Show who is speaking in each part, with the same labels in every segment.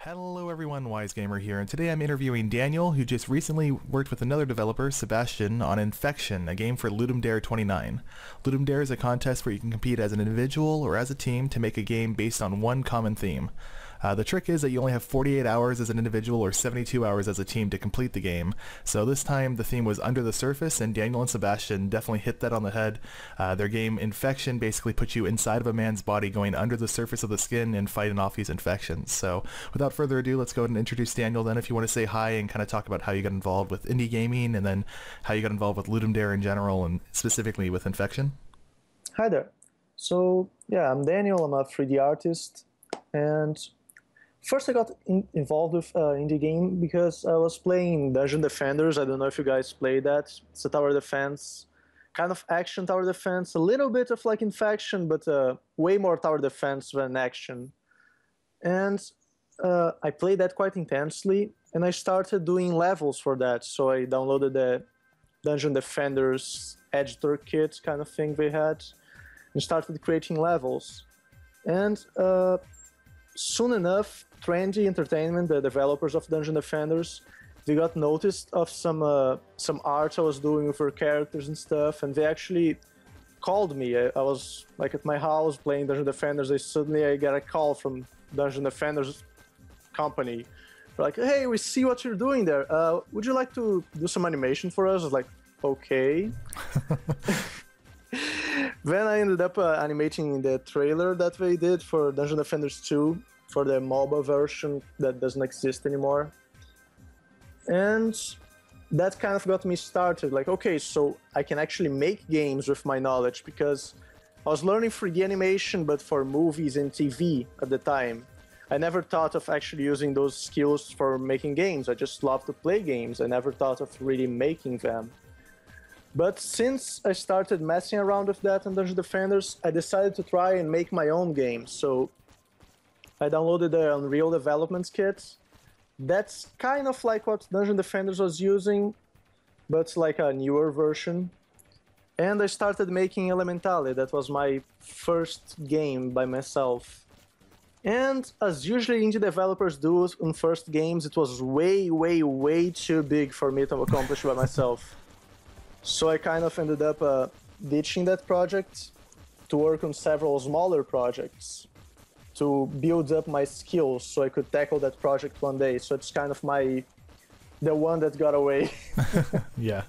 Speaker 1: Hello everyone, Wise Gamer here, and today I'm interviewing Daniel, who just recently worked with another developer, Sebastion, on Infection, a game for Ludum Dare 29. Ludum Dare is a contest where you can compete as an individual or as a team to make a game based on one common theme. The trick is that you only have 48 hours as an individual or 72 hours as a team to complete the game. So this time the theme was under the surface, and Daniel and Sebastian definitely hit that on the head. Their game Infection basically puts you inside of a man's body, going under the surface of the skin and fighting off these infections. So without further ado, let's go ahead and introduce Daniel then, if you want to say hi and kind of talk about how you got involved with indie gaming and then how you got involved with Ludum Dare in general and specifically with Infection.
Speaker 2: Hi there. So yeah, I'm Daniel. I'm a 3D artist, and first I got involved with indie game because I was playing Dungeon Defenders. I don't know if you guys play that. It's a tower defense, kind of action tower defense, a little bit of like Infection, but way more tower defense than action. And I played that quite intensely, and I started doing levels for that. So I downloaded the Dungeon Defenders editor kit kind of thing they had, and started creating levels. And soon enough, Trendy Entertainment, the developers of Dungeon Defenders, they got noticed of some art I was doing with their characters and stuff, and they actually called me. I was like at my house playing Dungeon Defenders. Suddenly I got a call from Dungeon Defenders company. They're like, hey, we see what you're doing there. Would you like to do some animation for us? I was like, okay. Then I ended up animating the trailer that they did for Dungeon Defenders 2, for the mobile version that doesn't exist anymore. And that kind of got me started, like, okay, so I can actually make games with my knowledge, because I was learning 3D animation, but for movies and TV at the time. I never thought of actually using those skills for making games. I just love to play games. I never thought of really making them. But since I started messing around with that in Dungeon Defenders, I decided to try and make my own game. So I downloaded the Unreal Development Kit. That's kind of like what Dungeon Defenders was using, but it's like a newer version. And I started making Elementale. That was my first game by myself. And as usually indie developers do in first games, it was way, way, way too big for me to accomplish by myself. So I kind of ended up ditching that project to work on several smaller projects to build up my skills so I could tackle that project one day. So it's kind of the one that got away.
Speaker 1: Yeah.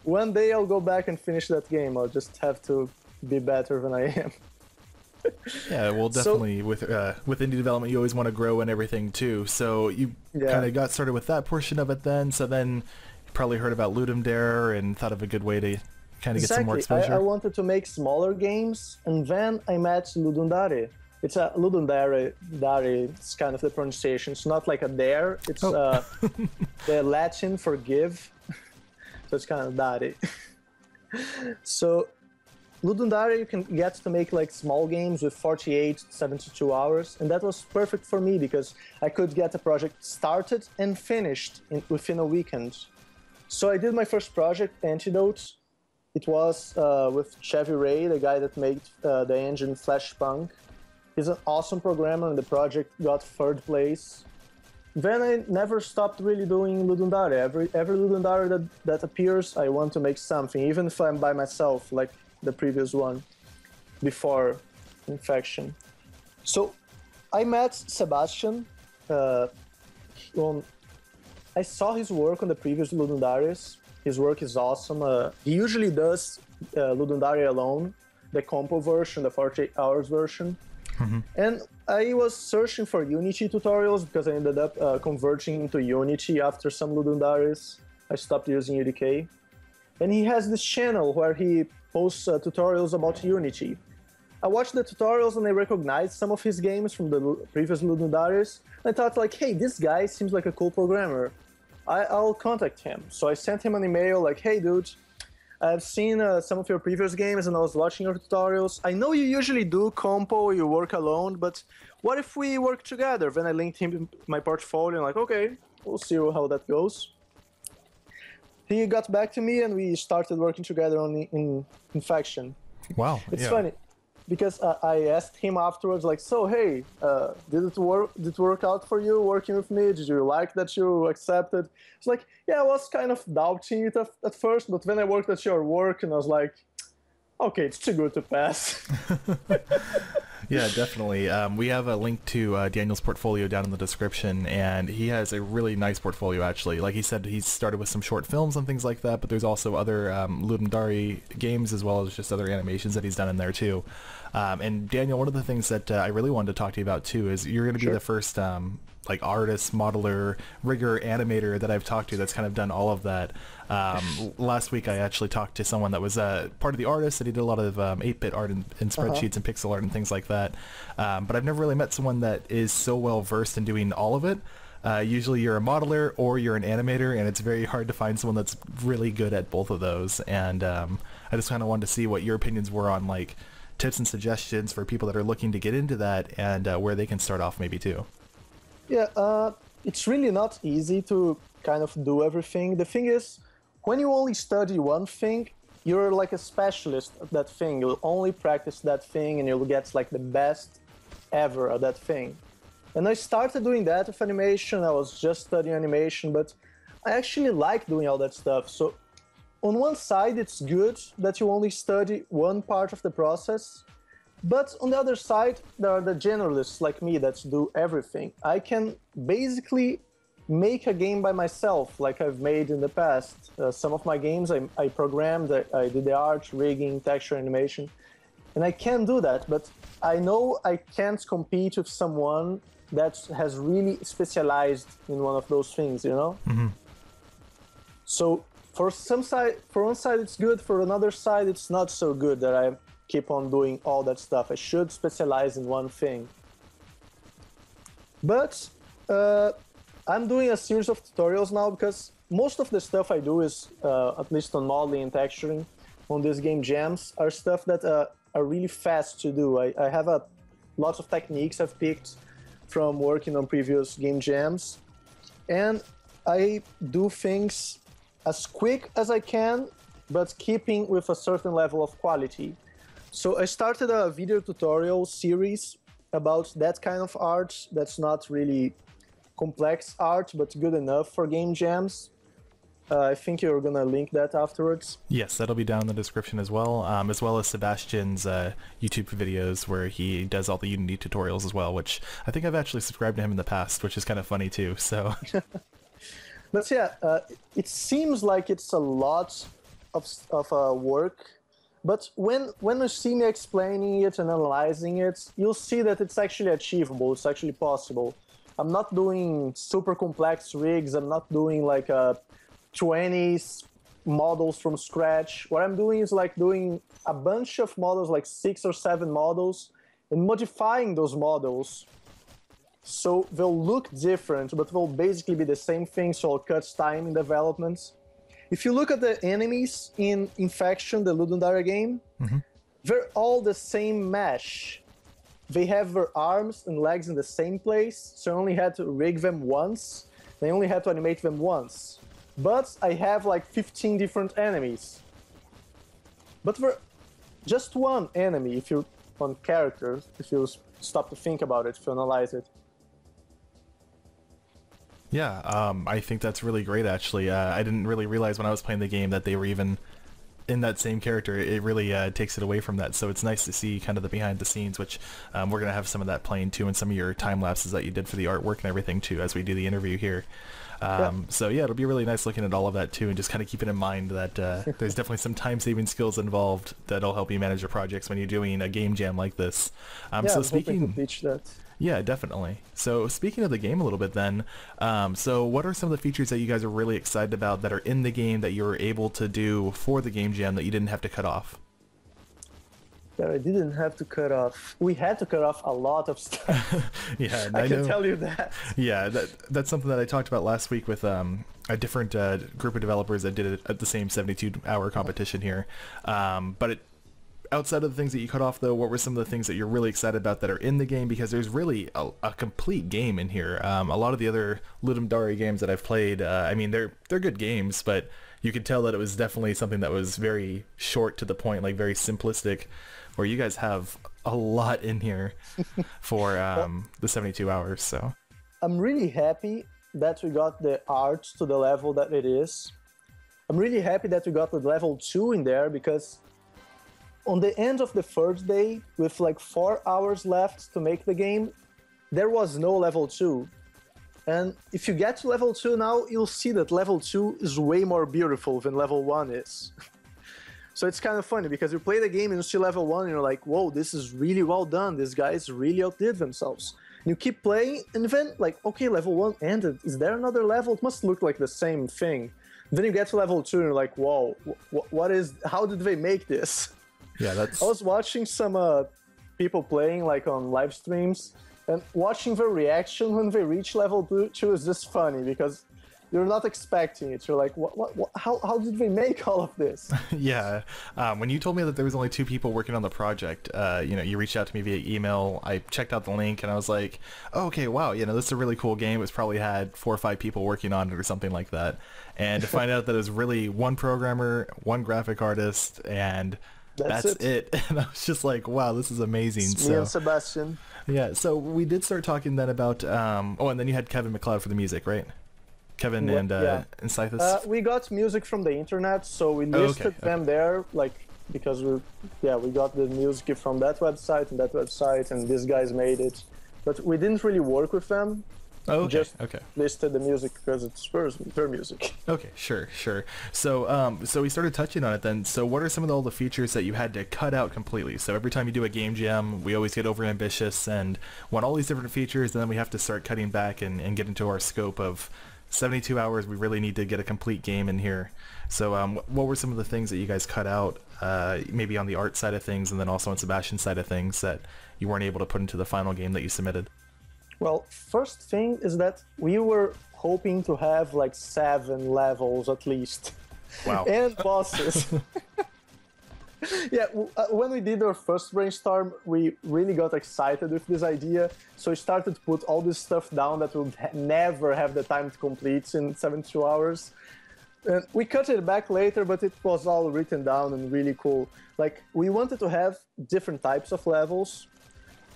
Speaker 2: One day I'll go back and finish that game. I'll just have to be better than I am.
Speaker 1: Yeah, well, definitely with indie development, you always want to grow and everything too. So you kind of got started with that portion of it then. So then you probably heard about Ludum Dare and thought of a good way to kind of get some more exposure.
Speaker 2: I wanted to make smaller games, and then I met Ludum Dare. It's a Ludum Dare. It's kind of the pronunciation. It's not like a dare. It's the Latin for give. So it's kind of Dare. So Ludum Dare, you can get to make like small games with 48, 72 hours, and that was perfect for me because I could get a project started and finished within a weekend. So I did my first project, Antidote. It was with Chevy Ray, the guy that made the engine Flashpunk. He's an awesome programmer, and the project got third place. Then I never stopped really doing Ludum Dare. Every Ludum Dare that appears, I want to make something, even if I'm by myself, like the previous one before Infection. So I met Sebastian. I saw his work on the previous Ludum Dares. His work is awesome. He usually does Ludum Dare alone, the compo version, the 48 hours version. Mm-hmm. And I was searching for Unity tutorials because I ended up converging into Unity after some Ludum Dares. I stopped using UDK. And he has this channel where he posts tutorials about Unity. I watched the tutorials and I recognized some of his games from the previous Ludum Dares. I thought like, hey, this guy seems like a cool programmer. I'll contact him. So I sent him an email like, hey dude, I've seen some of your previous games and I was watching your tutorials. I know you usually do compo, you work alone, but what if we work together? Then I linked him in my portfolio and like, okay, we'll see how that goes. He got back to me and we started working together on in Infection.
Speaker 1: Wow.
Speaker 2: It's funny. because I asked him afterwards, like, so hey, did it work out for you working with me? Did you like that you accepted? It's like, yeah, I was kind of doubting it at first, but then I worked at your work and I was like, okay, it's too good to pass.
Speaker 1: Yeah, definitely. We have a link to Daniel's portfolio down in the description, and he has a really nice portfolio, actually. Like he said, he's started with some short films and things like that, but there's also other Ludum Dare games, as well as just other animations that he's done in there, too. And Daniel, one of the things that I really wanted to talk to you about, too, is you're going to be the first like artist, modeler, rigger, animator that I've talked to that's kind of done all of that. Last week I actually talked to someone that was part of the artist, and he did a lot of 8-bit art and spreadsheets and pixel art and things like that. But I've never really met someone that is so well versed in doing all of it. Usually you're a modeler or you're an animator, and it's very hard to find someone that's really good at both of those. And I just kind of wanted to see what your opinions were on like tips and suggestions for people that are looking to get into that, and where they can start off maybe too.
Speaker 2: Yeah, it's really not easy to kind of do everything. The thing is, when you only study one thing, you're like a specialist at that thing. You'll only practice that thing and you'll get like the best ever at that thing. And I started doing that with animation. I was just studying animation, but I actually like doing all that stuff. So on one side, it's good that you only study one part of the process. But on the other side, there are the generalists like me that do everything. I can basically make a game by myself, like I've made in the past. Some of my games I programmed, I did the art, rigging, texture, animation, and I can do that. But I know I can't compete with someone that has really specialized in one of those things, you know? Mm-hmm. So for one side it's good, for another side it's not so good that I keep on doing all that stuff. I should specialize in one thing. But I'm doing a series of tutorials now, because most of the stuff I do is, at least on modeling and texturing, on these game jams, are stuff that are really fast to do. I have lots of techniques I've picked from working on previous game jams, and I do things as quick as I can, but keeping with a certain level of quality. So I started a video tutorial series about that kind of art that's not really complex art, but good enough for game jams. I think you're gonna link that afterwards.
Speaker 1: Yes, that'll be down in the description as well as Sebastian's YouTube videos, where he does all the Unity tutorials as well, which I think I've actually subscribed to him in the past, which is kind of funny too, so.
Speaker 2: But yeah, it seems like it's a lot of work, but when you see me explaining it and analyzing it, you'll see that it's actually achievable, it's actually possible. I'm not doing super complex rigs, I'm not doing like 20 models from scratch. What I'm doing is like doing a bunch of models, like 6 or 7 models, and modifying those models so they'll look different, but they'll basically be the same thing, so I'll cut time in development. If you look at the enemies in Infection, the Ludum Dare game, they're all the same mesh. They have their arms and legs in the same place, so I only had to rig them once. I only had to animate them once. But I have like 15 different enemies. But they're just one enemy if you on characters, if you stop to think about it, if you analyze it.
Speaker 1: Yeah, I think that's really great, actually. I didn't really realize when I was playing the game that they were even in that same character. It really takes it away from that, so it's nice to see kind of the behind the scenes, which we're going to have some of that playing too, and some of your time lapses that you did for the artwork and everything too, as we do the interview here. So yeah, it'll be really nice looking at all of that too, and just kind of keeping in mind that there's definitely some time-saving skills involved that'll help you manage your projects when you're doing a game jam like this. So speaking,
Speaker 2: to teach that.
Speaker 1: Yeah, definitely. So speaking of the game a little bit then, so what are some of the features that you guys are really excited about that are in the game that you were able to do for the game jam that you didn't have to cut off?
Speaker 2: That I didn't have to cut off. We had to cut off a lot of stuff.
Speaker 1: Yeah,
Speaker 2: I can tell you that.
Speaker 1: Yeah, that's something that I talked about last week with a different group of developers that did it at the same 72-hour competition here. But outside of the things that you cut off, though, what were some of the things that you're really excited about that are in the game? Because there's really a complete game in here. A lot of the other Ludum Dare games that I've played, I mean, they're good games, but you could tell that it was definitely something that was very short to the point, like very simplistic, where you guys have a lot in here for the 72 hours. So
Speaker 2: I'm really happy that we got the art to the level that it is. I'm really happy that we got the level 2 in there, because on the end of the first day, with like 4 hours left to make the game, there was no level 2. And if you get to level 2 now, you'll see that level 2 is way more beautiful than level 1 is. So it's kind of funny, because you play the game and you see level 1 and you're like, whoa, this is really well done. These guys really outdid themselves. You keep playing and then like, okay, level 1 ended. Is there another level? It must look like the same thing. Then you get to level 2 and you're like, whoa, how did they make this?
Speaker 1: yeah, that's...
Speaker 2: I was watching some people playing like on live streams, and watching their reaction when they reach level 2 is just funny, because you're not expecting it. You're like, how did they make all of this?
Speaker 1: Yeah. When you told me that there was only 2 people working on the project, you reached out to me via email. I checked out the link and I was like, oh, okay, wow, this is a really cool game. It's probably had 4 or 5 people working on it or something like that. And to find out that it was really 1 programmer, 1 graphic artist, and that's it. And I was just like, wow, this is amazing.
Speaker 2: It's me and Sebastian.
Speaker 1: Yeah, so we did start talking then about, and then you had Kevin MacLeod for the music, right? Kevin and Scythus?
Speaker 2: We got music from the internet, so we listed them there, like, because we got the music from that website, and these guys made it. But we didn't really work with them.
Speaker 1: Oh, okay.
Speaker 2: Just listed the music because it's their music.
Speaker 1: Okay, sure. So, so we started touching on it then. So what are some of all the features that you had to cut out completely? So every time you do a game jam, we always get over ambitious and want all these different features, and then we have to start cutting back and get into our scope of 72 hours. We really need to get a complete game in here. So what were some of the things that you guys cut out, maybe on the art side of things, and then also on Sebastian's side of things, that you weren't able to put into the final game that you submitted?
Speaker 2: Well, first thing is that we were hoping to have like 7 levels at least.
Speaker 1: Wow.
Speaker 2: And bosses. Yeah, when we did our first brainstorm, we really got excited with this idea. So we started to put all this stuff down that we would never have the time to complete in 72 hours. And we cut it back later, but it was all written down and really cool. Like, we wanted to have different types of levels.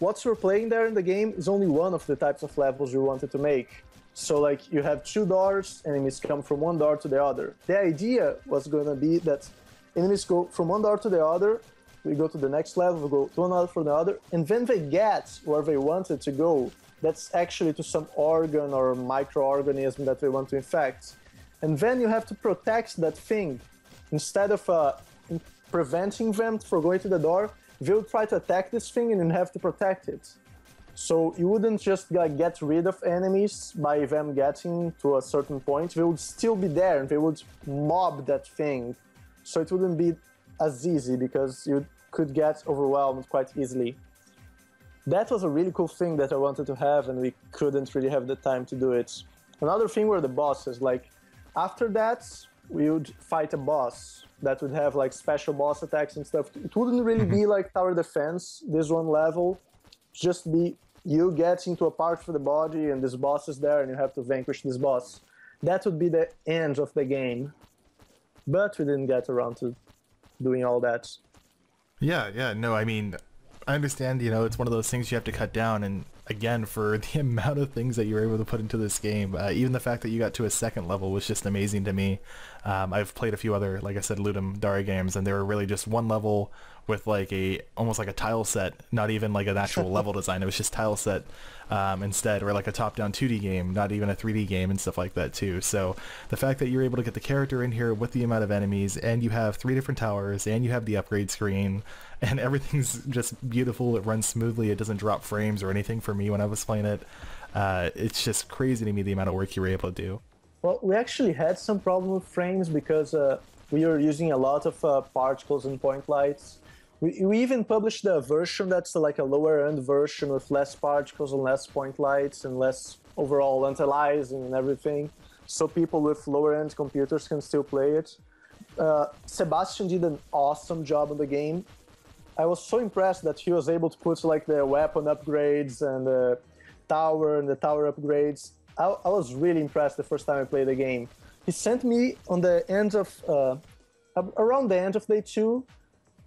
Speaker 2: What you're playing there in the game is only one of the types of levels we wanted to make. So like, you have 2 doors, enemies come from one door to the other. The idea was going to be that enemies go from one door to the other, we go to the next level, we go to another from the other, and then they get where they wanted to go. That's actually to some organ or microorganism that they want to infect. And then you have to protect that thing. Instead of preventing them from going to the door, they would try to attack this thing and you have to protect it. So you wouldn't just get rid of enemies by them getting to a certain point. They would still be there and they would mob that thing. So it wouldn't be as easy because you could get overwhelmed quite easily. That was a really cool thing that I wanted to have, and we couldn't really have the time to do it. Another thing were the bosses. Like, after that, we would fight a boss that would have like special boss attacks and stuff. It wouldn't really be like tower defense, this one level. Just be you get into a part of the body and this boss is there and you have to vanquish this boss. That would be the end of the game. But we didn't get around to doing all that.
Speaker 1: Yeah, no, I mean, I understand, it's one of those things you have to cut down, and again, for the amount of things that you were able to put into this game, even the fact that you got to a 2nd level was just amazing to me. I've played a few other, like I said, Ludum Dare games, and they were really just one level with like almost like a tile set, not even like an actual level design. It was just tile set instead, or like a top-down 2D game, not even a 3D game and stuff like that too. So the fact that you're able to get the character in here with the amount of enemies, and you have 3 different towers, and you have the upgrade screen, and everything's just beautiful. It runs smoothly. It doesn't drop frames or anything for me when I was playing it. It's just crazy to me the amount of work you were able to do.
Speaker 2: Well, we actually had some problem with frames because we were using a lot of particles and point lights. We even published a version that's like a lower-end version with less particles and less point lights and less overall anti-aliasing and everything, so people with lower-end computers can still play it. Sebastian did an awesome job on the game. I was so impressed that he was able to put like the weapon upgrades and the tower upgrades. I was really impressed the first time I played the game. He sent me on the end of around the end of day 2,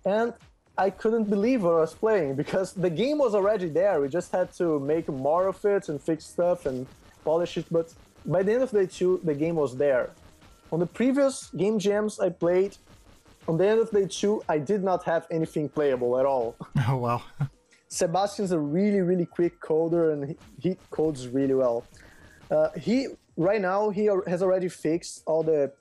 Speaker 2: and I couldn't believe what I was playing because the game was already there. We just had to make more of it and fix stuff and polish it. But by the end of day 2, the game was there. On the previous game jams I played, on the end of day 2, I did not have anything playable at all.
Speaker 1: Oh, wow.
Speaker 2: Sebastian's a really, really quick coder, and he codes really well. Right now, he has already fixed all the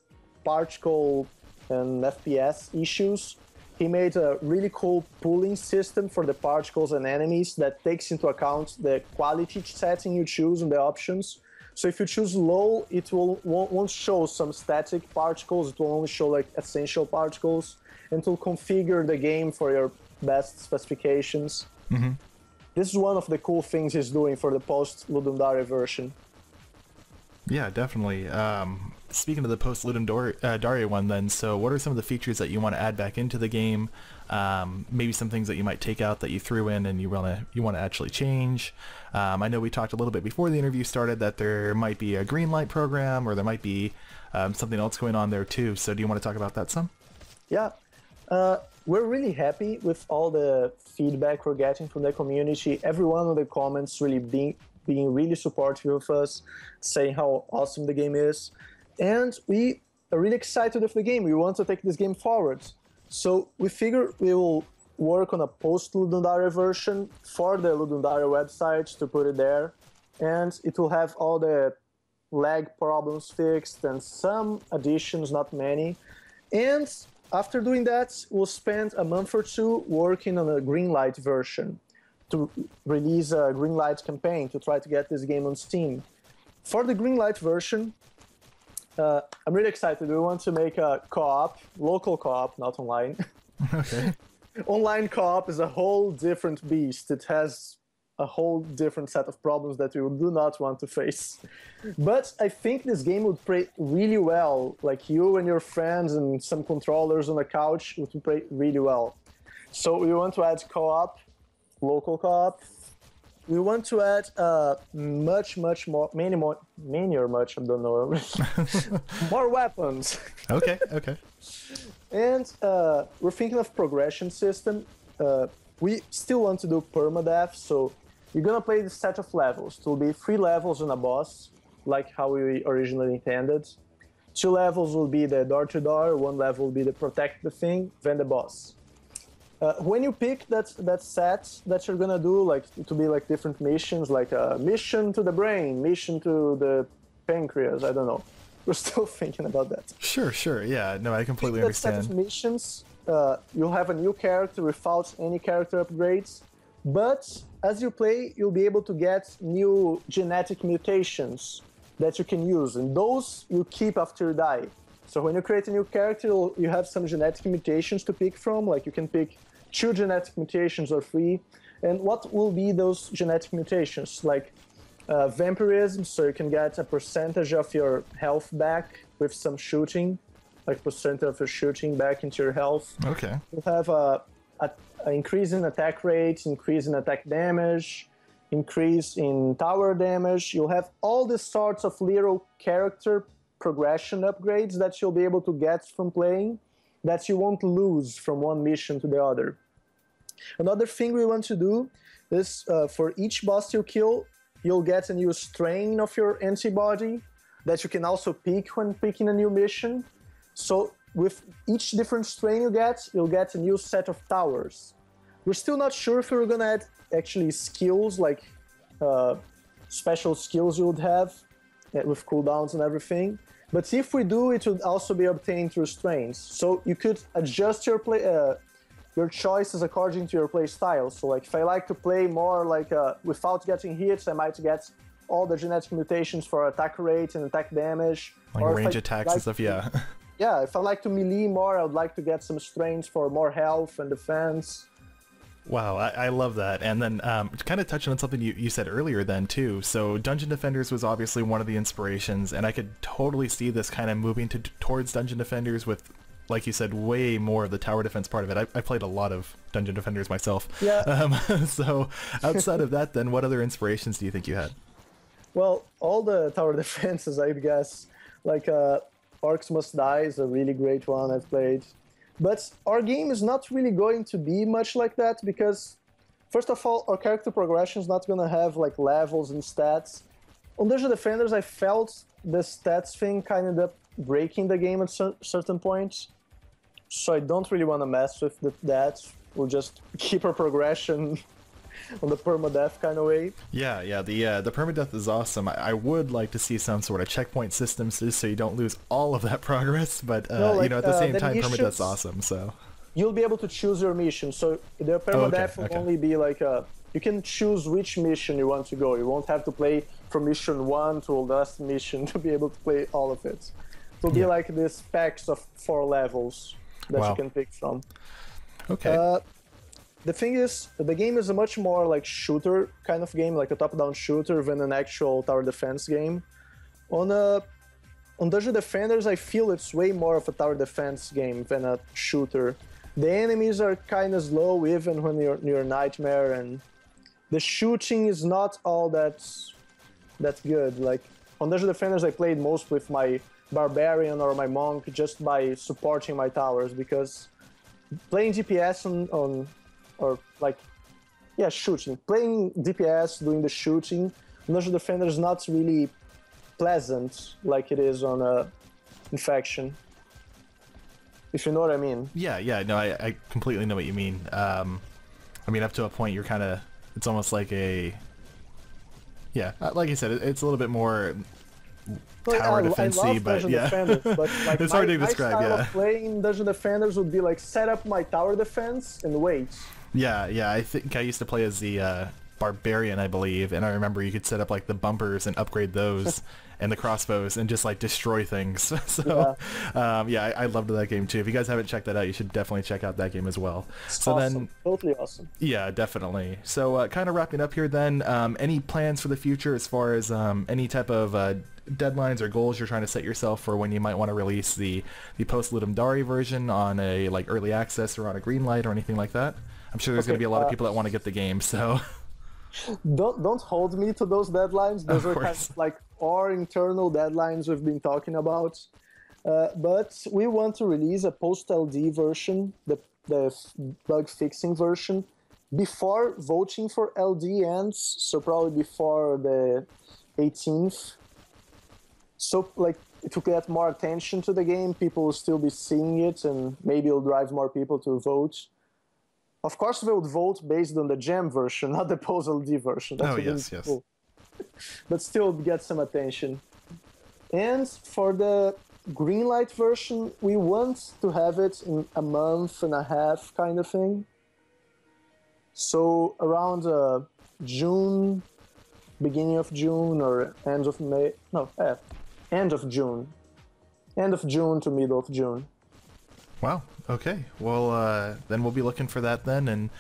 Speaker 2: particle and FPS issues. He made a really cool pooling system for the particles and enemies that takes into account the quality setting you choose and the options. So if you choose low, it won't show some static particles, it will only show like essential particles, and it will configure the game for your best specifications.
Speaker 1: Mm-hmm.
Speaker 2: This is one of the cool things he's doing for the post Ludum Dare version.
Speaker 1: Yeah, definitely. Speaking of the post Ludum Dare one then, so what are some of the features that you want to add back into the game? Maybe some things that you might take out that you threw in and you want to actually change. I know we talked a little bit before the interview started that there might be a green light program, or there might be something else going on there too. So do you want to talk about that some?
Speaker 2: Yeah. We're really happy with all the feedback we're getting from the community. Every one of the comments really being really supportive of us, saying how awesome the game is. And we are really excited with the game. We want to take this game forward. So we figure we will work on a post-Ludum Dare version for the Ludum Dare website to put it there. And it will have all the lag problems fixed and some additions, not many. And after doing that, we'll spend a month or 2 working on a greenlight version to release a greenlight campaign to try to get this game on Steam. For the greenlight version, I'm really excited. We want to make a co-op, local co-op, not online.
Speaker 1: Okay.
Speaker 2: Online co-op is a whole different beast. It has a whole different set of problems that we do not want to face. But I think this game would play really well. Like you and your friends and some controllers on the couch would play really well. So we want to add co-op, local co-op. We want to add much more, many or much, I don't know, more weapons.
Speaker 1: Okay.
Speaker 2: And we're thinking of progression system. We still want to do permadeath, so you're gonna play this set of levels. It will be 3 levels and a boss, like how we originally intended. 2 levels will be the door-to-door, 1 level will be the protect the thing, then the boss. When you pick that set that you're gonna do, like to be like different missions, like a mission to the brain, mission to the pancreas, I don't know. We're still thinking about that.
Speaker 1: Sure. Yeah, no, I completely understand.
Speaker 2: Set of missions, you'll have a new character without any character upgrades, but as you play, you'll be able to get new genetic mutations that you can use, and those you keep after you die. So when you create a new character, you have some genetic mutations to pick from, like you can pick 2 genetic mutations or 3. And what will be those genetic mutations? Like vampirism, so you can get a percentage of your health back with some shooting, like percent of your shooting back into your health.
Speaker 1: Okay.
Speaker 2: You have an increase in attack rate, increase in attack damage, increase in tower damage. You'll have all these sorts of little character progression upgrades that you'll be able to get from playing that you won't lose from one mission to the other. Another thing we want to do is for each boss you kill, you'll get a new strain of your antibody that you can also pick when picking a new mission. So with each different strain you'll get a new set of towers. We're still not sure if we're gonna add actually skills, like special skills you would have with cooldowns and everything. But if we do, it would also be obtained through strains. So you could adjust your choices according to your play style. So like if I like to play more like without getting hits, I might get all the genetic mutations for attack rate and attack damage.
Speaker 1: Like range attacks and stuff, yeah.
Speaker 2: Yeah, if I like to melee more, I would like to get some strains for more health and defense.
Speaker 1: Wow, I love that. And then kind of touching on something you said earlier then too. So Dungeon Defenders was obviously one of the inspirations, and I could totally see this kind of moving towards Dungeon Defenders with, like you said, way more of the tower defense part of it. I played a lot of Dungeon Defenders myself.
Speaker 2: Yeah.
Speaker 1: So outside of that then, what other inspirations do you think you had?
Speaker 2: Well, all the tower defenses, I guess. Like Orcs Must Die is a really great one I've played. But our game is not really going to be much like that because, first of all, our character progression is not going to have like levels and stats. On Dungeon Defenders, I felt the stats thing kind of ended up breaking the game at certain points. So I don't really want to mess with that. We'll just keep our progression on the permadeath kind of way.
Speaker 1: Yeah, the permadeath is awesome. I would like to see some sort of checkpoint systems just so you don't lose all of that progress, but you know, at the same time, permadeath's awesome, so.
Speaker 2: You'll be able to choose your mission, so the permadeath will only be like you can choose which mission you want to go. You won't have to play from mission 1 to the last mission to be able to play all of it. It'll be like these packs of 4 levels that you can pick from.
Speaker 1: Okay.
Speaker 2: The thing is, the game is a much more like shooter kind of game, like a top-down shooter than an actual tower defense game. On Dungeon Defenders, I feel it's way more of a tower defense game than a shooter. The enemies are kind of slow even when you're near Nightmare, and the shooting is not all that good. Like on Dungeon Defenders, I played most with my Barbarian or my Monk just by supporting my towers, because playing DPS shooting. Playing DPS, doing the shooting, Dungeon Defender is not really pleasant like it is on Infection. If you know what I mean.
Speaker 1: Yeah, no, I completely know what you mean. I mean, up to a point, you're kind of, it's almost like a, like I said, it's a little bit more tower defense-y, but yeah,
Speaker 2: but like
Speaker 1: it's hard to describe.
Speaker 2: My style of playing Dungeon Defenders would be like set up my tower defense and wait.
Speaker 1: Yeah, I think I used to play as the Barbarian, I believe, and I remember you could set up like the bumpers and upgrade those and the crossbows and just like destroy things. So I loved that game too. If you guys haven't checked that out, you should definitely check out that game as well.
Speaker 2: It's awesome. Totally awesome.
Speaker 1: Yeah, definitely. So kind of wrapping up here then, any plans for the future as far as any type of deadlines or goals you're trying to set yourself for when you might want to release the post Ludum Dare version on a like early access or on a green light or anything like that? I'm sure there's going to be a lot of people that want to get the game, so
Speaker 2: don't hold me to those deadlines. Those are kind of like our internal deadlines we've been talking about. But we want to release a post-LD version, the bug fixing version, before voting for LD ends, so probably before the 18th. So like to get more attention to the game, people will still be seeing it, and maybe it'll drive more people to vote. Of course, they would vote based on the gem version, not the post-LD version. That's
Speaker 1: yes.
Speaker 2: Cool. But still get some attention. And for the greenlight version, we want to have it in a month and a half kind of thing. So around June, beginning of June, or end of May. No, end of June. End of June to middle of June.
Speaker 1: Wow. Okay. Well, then we'll be looking for that then, and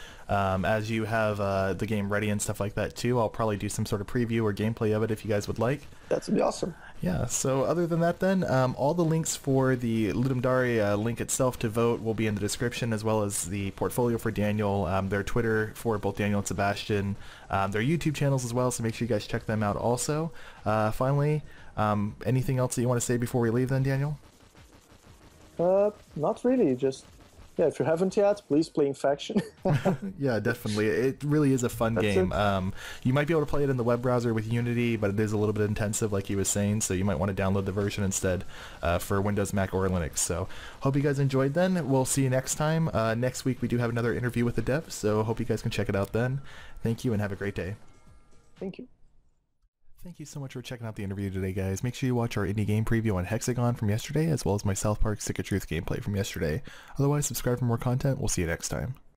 Speaker 1: as you have the game ready and stuff like that too, I'll probably do some sort of preview or gameplay of it if you guys would like.
Speaker 2: That would be awesome.
Speaker 1: Yeah, so other than that then, all the links for the Ludum Dare link itself to vote will be in the description, as well as the portfolio for Daniel, their Twitter for both Daniel and Sebastien, their YouTube channels as well, so make sure you guys check them out also. Finally, anything else that you want to say before we leave then, Daniel?
Speaker 2: Not really, just if you haven't yet, please play Infection.
Speaker 1: Yeah, definitely. It really is a fun game. You might be able to play it in the web browser with Unity, but it is a little bit intensive like he was saying, so you might want to download the version instead for Windows, Mac, or Linux. So hope you guys enjoyed then. We'll see you next time. Next week we do have another interview with the dev, so hope you guys can check it out then. Thank you and have a great day.
Speaker 2: Thank you.
Speaker 1: Thank you so much for checking out the interview today, guys. Make sure you watch our indie game preview on Hexagon from yesterday, as well as my South Park Stick of Truth gameplay from yesterday. Otherwise, subscribe for more content. We'll see you next time.